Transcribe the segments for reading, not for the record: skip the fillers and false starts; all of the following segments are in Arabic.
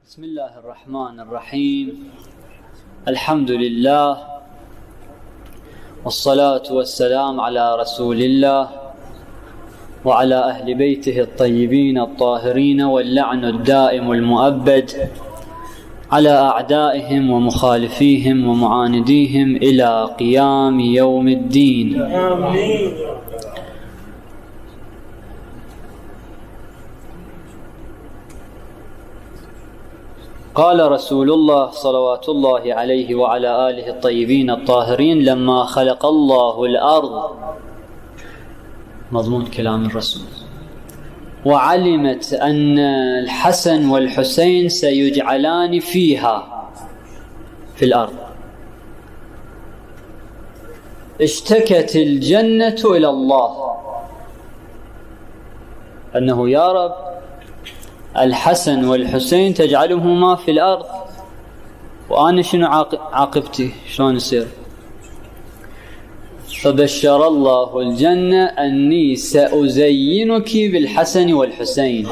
بسم الله الرحمن الرحيم. الحمد لله والصلاة والسلام على رسول الله وعلى أهل بيته الطيبين الطاهرين، واللعن الدائم المؤبد على أعدائهم ومخالفيهم ومعانديهم إلى قيام يوم الدين. آمين. قال رسول الله صلوات الله عليه وعلى آله الطيبين الطاهرين: لما خلق الله الأرض، مضمون كلام الرسول، وعلمت أن الحسن والحسين سيجعلان فيها في الأرض، اشتكت الجنة إلى الله أنه يا رب الحسن والحسين تجعلهما في الأرض، وأنا شنو عاقبتي؟ شلون يصير؟ فبشر الله الجنة أني سأزينك بالحسن والحسين.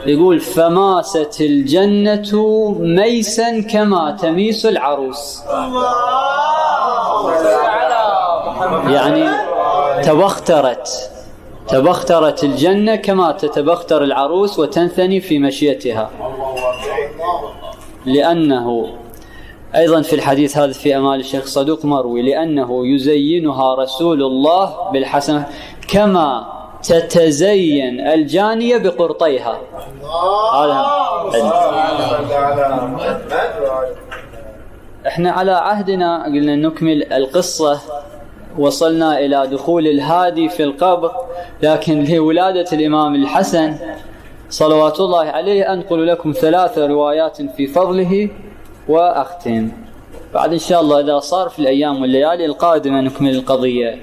يقول: فماست الجنة ميسا كما تميس العروس، يعني تبخترت الجنة كما تتبختر العروس وتنثني في مشيتها، لأنه أيضا في الحديث هذا في أمال الشيخ صدوق مروي: لأنه يزينها رسول الله بالحسنة كما تتزين الجانية بقرطيها. احنا على عهدنا قلنا نكمل القصة، وصلنا إلى دخول الهادي في القبر، لكن لولادة الإمام الحسن صلوات الله عليه أنقل لكم 3 روايات في فضله وأختم. بعد إن شاء الله إذا صار في الأيام والليالي القادمة نكمل القضية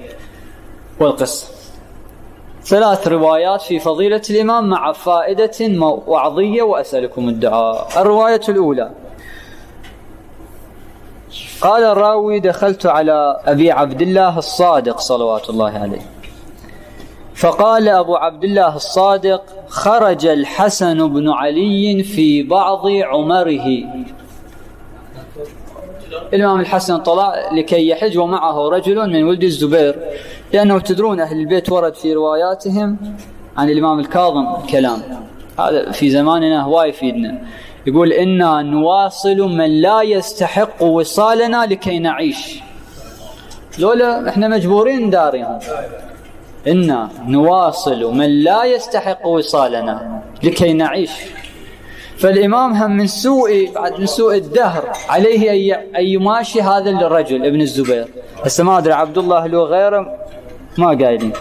والقصة. 3 روايات في فضيلة الإمام مع فائدة وعظية، وأسألكم الدعاء. الرواية الأولى: قال الراوي: دخلت على أبي عبد الله الصادق صلوات الله عليه، فقال أبو عبد الله الصادق: خرج الحسن بن علي في بعض عمره. الإمام الحسن طلع لكي يحج ومعه رجل من ولد الزبير، لأنه تدرون أهل البيت ورد في رواياتهم عن الإمام الكاظم كلام، هذا في زماننا هو يفيدنا. يقول: إنا نواصل من لا يستحق وصالنا لكي نعيش، لولا إحنا مجبورين نداريهم. إنا نواصل من لا يستحق وصالنا لكي نعيش. فالإمام هم من سوء الدهر عليه أن يماشي هذا الرجل ابن الزبير. هسه ما أدري عبد الله لو غيره ما قايلين.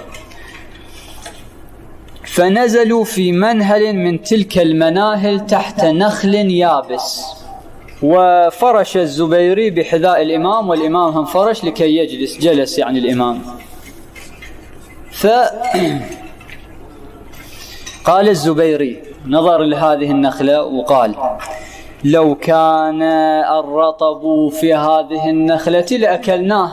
فنزلوا في منهل من تلك المناهل تحت نخل يابس، وفرش الزبيري بحذاء الإمام، والإمام هم فرش لكي جلس يعني الإمام. قال الزبيري، نظر لهذه النخلة وقال: لو كان الرطب في هذه النخلة لأكلناه.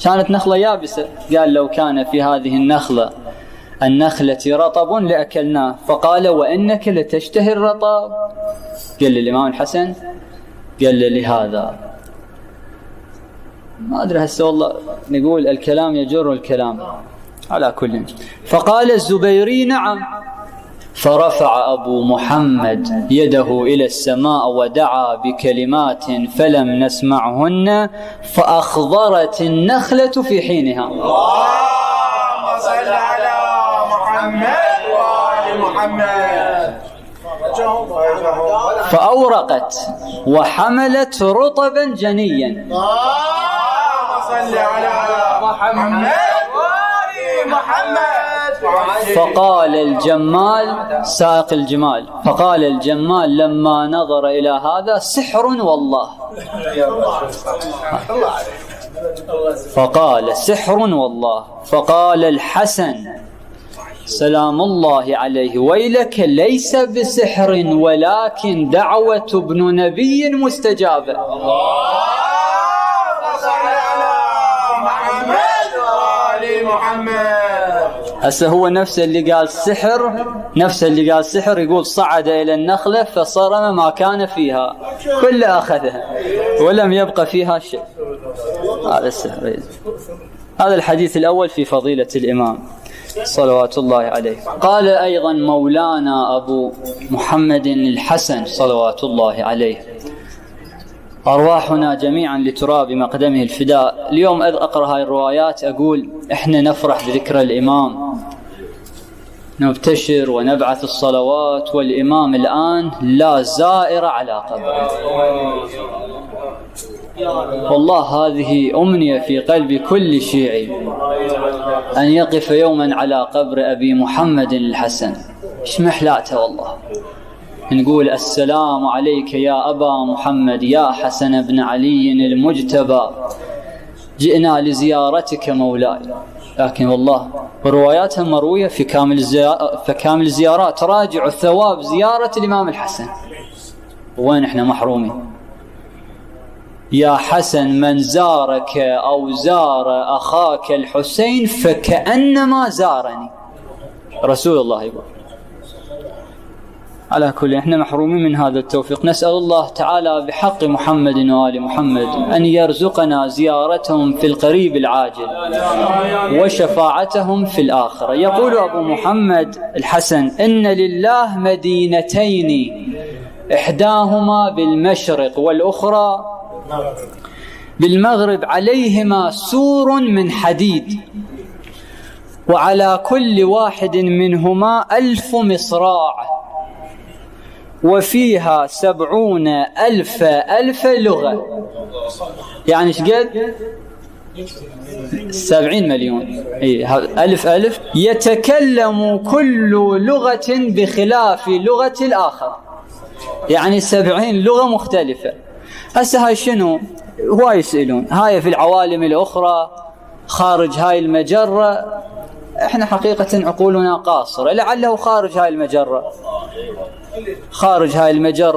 كانت نخلة يابسة، قال: لو كان في هذه النخلة رطب لأكلناه. فقال: وإنك لتشتهي الرطب؟ قال للإمام الحسن، قال لهذا. ما أدري هسه والله نقول الكلام يجر الكلام على كل. فقال الزبيري: نعم. فرفع أبو محمد يده إلى السماء ودعا بكلمات فلم نسمعهن، فأخضرت النخلة في حينها. اللهم صل على محمد وآل محمد. فأورقت وحملت رطبا جنيا. اللهم صل على محمد وآل محمد. فقال الجمال، سائق الجمال، فقال الجمال لما نظر إلى هذا: سحر والله. فقال: سحر والله. فقال الحسن سلام الله عليه: ويلك، ليس بسحر ولكن دعوة ابن نبي مستجابة. اللهم صل على محمد وآل محمد. هسه هو نفسه اللي قال سحر، يقول صعد إلى النخلة فصرم ما كان فيها كله أخذها ولم يبقى فيها شيء. هذا السحر. هذا الحديث الأول في فضيلة الإمام صلوات الله عليه. قال أيضا مولانا أبو محمد الحسن صلوات الله عليه: أرواحنا جميعا لتراب مقدمه الفداء. اليوم أقرأ هاي الروايات أقول إحنا نفرح بذكر الإمام، نبتشر ونبعث الصلوات، والإمام الآن لا زائر على قبره. والله هذه أمنية في قلب كل شيعي، أن يقف يوما على قبر أبي محمد الحسن. إيش محلاته والله. نقول السلام عليك يا أبا محمد يا حسن بن علي المجتبى، جئنا لزيارتك مولاي. لكن والله رواياتها مروية في كامل الزيارات، راجعوا ثواب زيارة الإمام الحسن. وين إحنا محرومين؟ يا حسن من زارك أو زار أخاك الحسين فكأنما زارني، رسول الله يقول. على كل احنا محرومين من هذا التوفيق. نسأل الله تعالى بحق محمد وآل محمد أن يرزقنا زيارتهم في القريب العاجل وشفاعتهم في الآخرة. يقول أبو محمد الحسن: إن لله مدينتين، إحداهما بالمشرق والأخرى بالمغرب، عليهما سور من حديد، وعلى كل واحد منهما 1000 مصراع، وفيها 70,000 لغة. يعني ايش قد 70 مليون. ألف يتكلم كل لغة بخلاف لغة الآخر، يعني 70 لغة مختلفة. هسه هاي شنو؟ هو يسألون هاي في العوالم الأخرى خارج هاي المجرة. احنا حقيقة عقولنا قاصرة، لعله خارج هاي المجرة.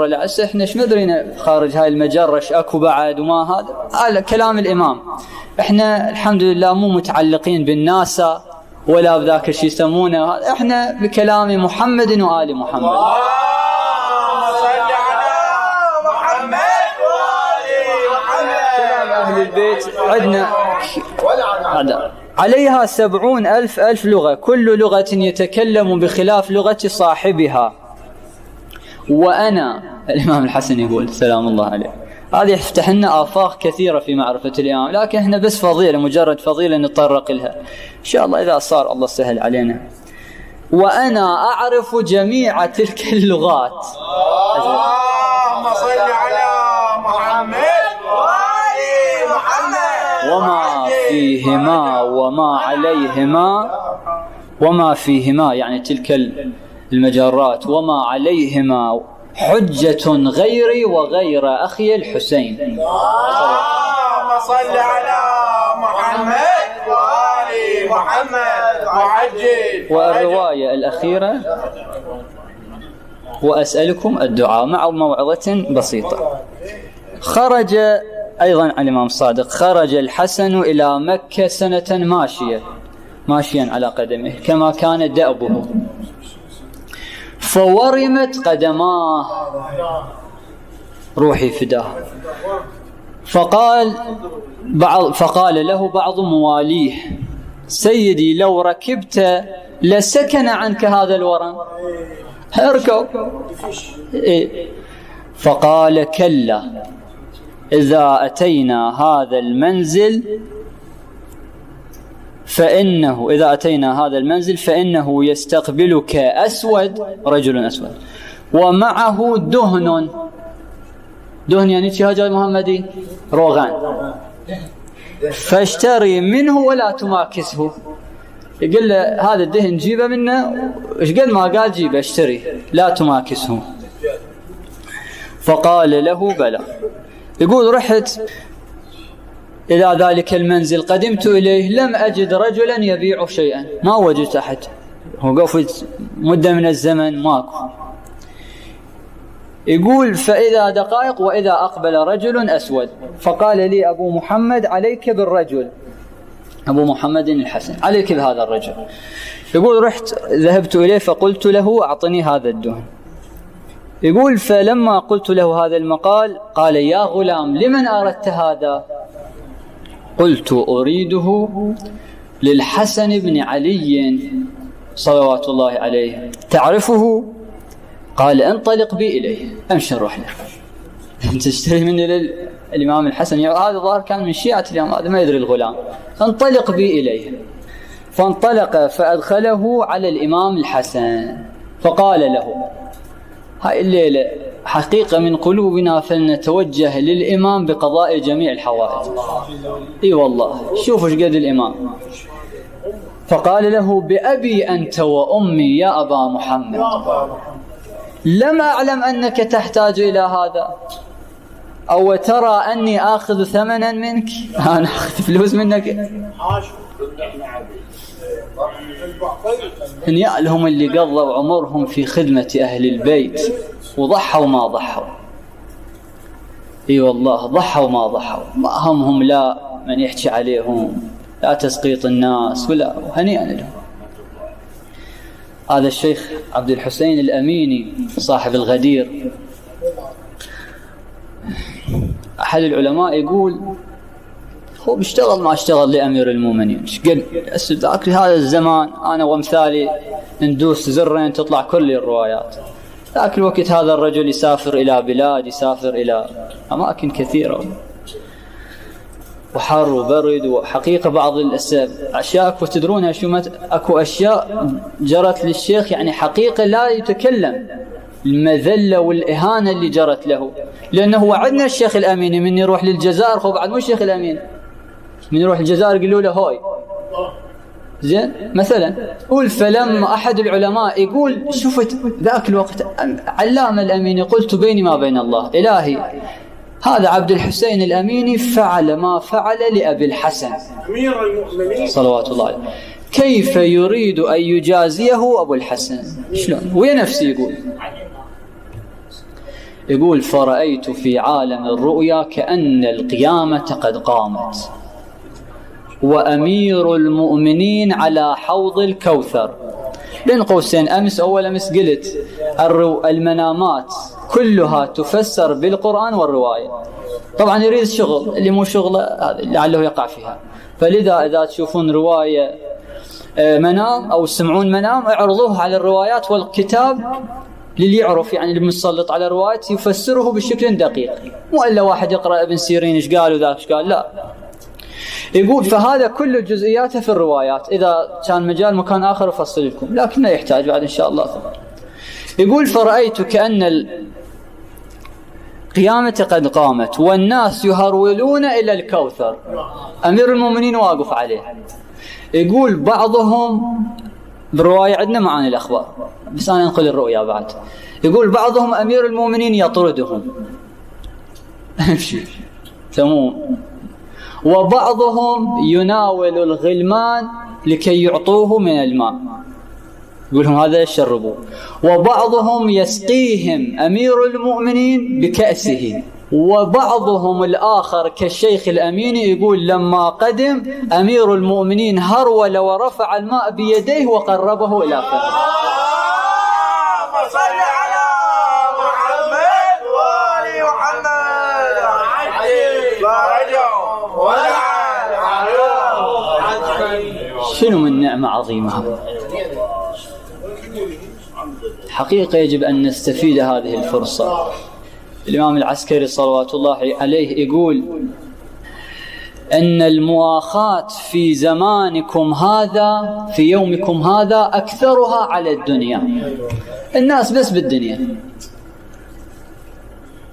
لا احنا ايش ندري خارج هاي المجرة ايش اكو بعد وما هذا كلام الإمام. احنا الحمد لله مو متعلقين بالناسا ولا بذاك الشيء يسمونه، احنا بكلام محمد وآل محمد. أهل البيت عندنا عليها 70,000 لغة، كل لغة يتكلم بخلاف لغة صاحبها. وأنا الإمام الحسن يقول سلام الله عليه، هذه يفتح لنا آفاق كثيرة في معرفة الإمام، لكن احنا بس فضيلة، مجرد فضيلة نتطرق لها إن شاء الله إذا صار الله سهل علينا. وأنا أعرف جميع تلك اللغات. اللهم صل على محمد وآل محمد. وما فيهما وما عليهما، وما فيهما يعني تلك المجرات، وما عليهما حجة غيري وغير أخي الحسين. اللهم صل على محمد وآل محمد وعجل. والرواية الأخيرة: وأسألكم الدعاء، مع موعظة بسيطة. خرج أيضا عن الإمام الصادق: خرج الحسن إلى مكة سنة ماشيا على قدمه كما كان دأبه، فورمت قدماه، روحي فداه. فقال له بعض مواليه: سيدي لو ركبت لسكن عنك هذا الورم، اركب. فقال: كلا، إذا أتينا هذا المنزل فإنه يستقبلك رجل أسود ومعه دهن يعني شهاجة محمدي، روغان، فاشتري منه ولا تماكسه. يقول له هذا الدهن جيبه منه، ايش قد ما قال جيبه، اشتري لا تماكسه. فقال له: بلى. يقول: رحت إلى ذلك المنزل، قدمت إليه، لم أجد رجلا يبيع شيئا، ما وجدت أحد. وقفت مدة من الزمن ماكو. يقول: فإذا دقائق وإذا أقبل رجل أسود، فقال لي أبو محمد: عليك بالرجل. أبو محمد الحسن، عليك بهذا الرجل. يقول ذهبت إليه فقلت له أعطني هذا الدهن. يقول فلما قلت له هذا المقال قال يا غلام لمن أردت هذا؟ قلت أريده للحسن بن علي صلوات الله عليه، تعرفه؟ قال انطلق بي إليه، أمشي نروح له. تشتري مني للإمام الحسن؟ هذا ظاهر كان من شيعة الإمام، هذا ما يدري الغلام. انطلق بي إليه. فانطلق فأدخله على الإمام الحسن فقال له هاي الليلة حقيقة من قلوبنا فلنتوجه للإمام بقضاء جميع الحوائج. اي والله شوفوا ايش قد الإمام. فقال له بأبي أنت وأمي يا أبا محمد لم أعلم أنك تحتاج إلى هذا، أو ترى أني آخذ ثمنا منك؟ أنا أخذ فلوس منك؟ هم اللي قضوا عمرهم في خدمة أهل البيت وضحوا ما ضحوا. اي والله ضحوا ما ضحوا، ما همهم لا من يحكي عليهم لا تسقيط الناس ولا، هنيئا لهم. هذا الشيخ عبد الحسين الأميني صاحب الغدير، أحد العلماء يقول هو بيشتغل ما اشتغل لأمير المؤمنين، قد ذاك هذا الزمان أنا وامثالي ندوس زرين تطلع كل الروايات. ذاك الوقت هذا الرجل يسافر إلى بلاد، يسافر إلى أماكن كثيرة وحر وبرد وحقيقة بعض الأشياء وتدرونها شو أكو أشياء جرت للشيخ يعني حقيقة لا يتكلم، المذلة والإهانة اللي جرت له، لأنه وعدنا الشيخ الأميني من يروح للجزائر، هو بعد مو الشيخ الأمين من يروح الجزائر يقولوا له هوي زين مثلا. قول فلما أحد العلماء يقول شفت ذاك الوقت علامة الأميني قلت بيني ما بين الله إلهي هذا عبد الحسين الأميني فعل ما فعل لأبي الحسن أمير المؤمنين صلوات الله عليه، كيف يريد أن يجازيه أبو الحسن؟ شلون؟ ويا نفسي يقول فرأيت في عالم الرؤيا كأن القيامة قد قامت وأمير المؤمنين على حوض الكوثر. بين قوسين أول أمس قلت المنامات كلها تفسر بالقرآن والرواية. طبعا يريد شغل، اللي مو شغله لعله يقع فيها، فلذا إذا تشوفون رواية منام أو تسمعون منام اعرضوه على الروايات والكتاب للي يعرف، يعني اللي مسلط على روايات يفسره بشكل دقيق، مو إلا واحد يقرأ ابن سيرين إيش قال وذاك إيش قال، لا. يقول فهذا كل جزئياته في الروايات، إذا كان مجال مكان آخر أفصل لكم، لكنه يحتاج بعد إن شاء الله. يقول فرأيت كأن القيامة قد قامت والناس يهرولون إلى الكوثر، أمير المؤمنين واقف عليه. يقول بعضهم بالرواية عندنا معاني الأخبار بس أنا أنقل الرؤيا بعد. يقول بعضهم أمير المؤمنين يطردهم امشي تمام، وبعضهم يناول الغلمان لكي يعطوه من الماء يقولهم هذا يشربوا، وبعضهم يسقيهم أمير المؤمنين بكأسه، وبعضهم الآخر كالشيخ الأمين يقول لما قدم أمير المؤمنين هرول ورفع الماء بيديه وقربه إلى فمه. صل على محمد وآل محمد عجل شنو من نعمة عظيمة حقيقة، يجب أن نستفيد هذه الفرصة. الإمام العسكري صلوات الله عليه يقول أن المؤاخاة في زمانكم هذا في يومكم هذا أكثرها على الدنيا، الناس بس بالدنيا.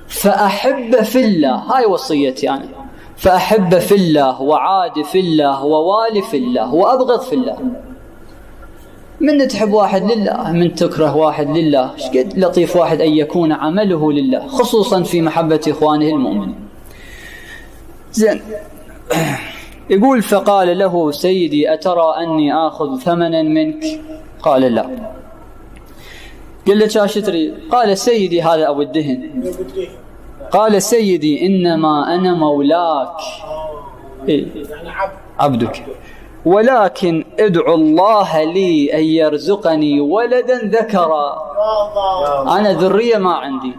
فأحب في الله، هاي وصيتي أنا، فأحب في الله وعاد في الله ووالي في الله وأبغض في الله. من تحب واحد لله، من تكره واحد لله، شقد لطيف واحد أن يكون عمله لله، خصوصا في محبة إخوانه المؤمنين. زين يقول فقال له سيدي أترى أني آخذ ثمنا منك؟ قال لا. قال له شاش تريد؟ قال سيدي هذا أبو الدهن. قال سيدي إنما أنا مولاك، إيه؟ عبدك. ولكن ادعو الله لي أن يرزقني ولدا ذكرا، أنا ذرية ما عندي،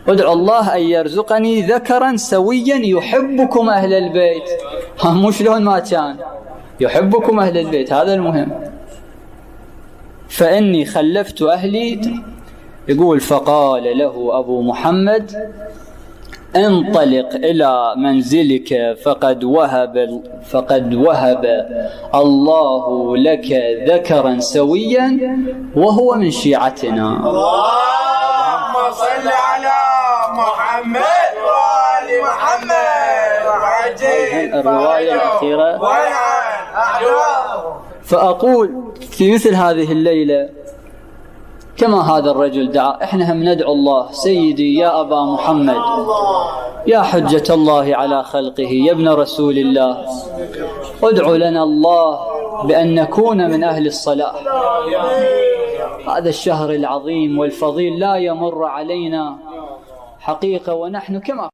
ادعو الله أن يرزقني ذكرا سويا يحبكم أهل البيت. مو شلون ما كان يحبكم أهل البيت، هذا المهم. فإني خلفت أهلي. يقول فقال له أبو محمد انطلق إلى منزلك فقد وهب الله لك ذكرا سويا وهو من شيعتنا. اللهم صل على محمد وآل محمد. الرواية الأخيرة. فأقول في مثل هذه الليلة كما هذا الرجل دعا، احنا هم ندعو الله سيدي يا أبا محمد يا حجة الله على خلقه يا ابن رسول الله، ادعو لنا الله بأن نكون من أهل الصلاح. هذا الشهر العظيم والفضيل لا يمر علينا حقيقة ونحن كما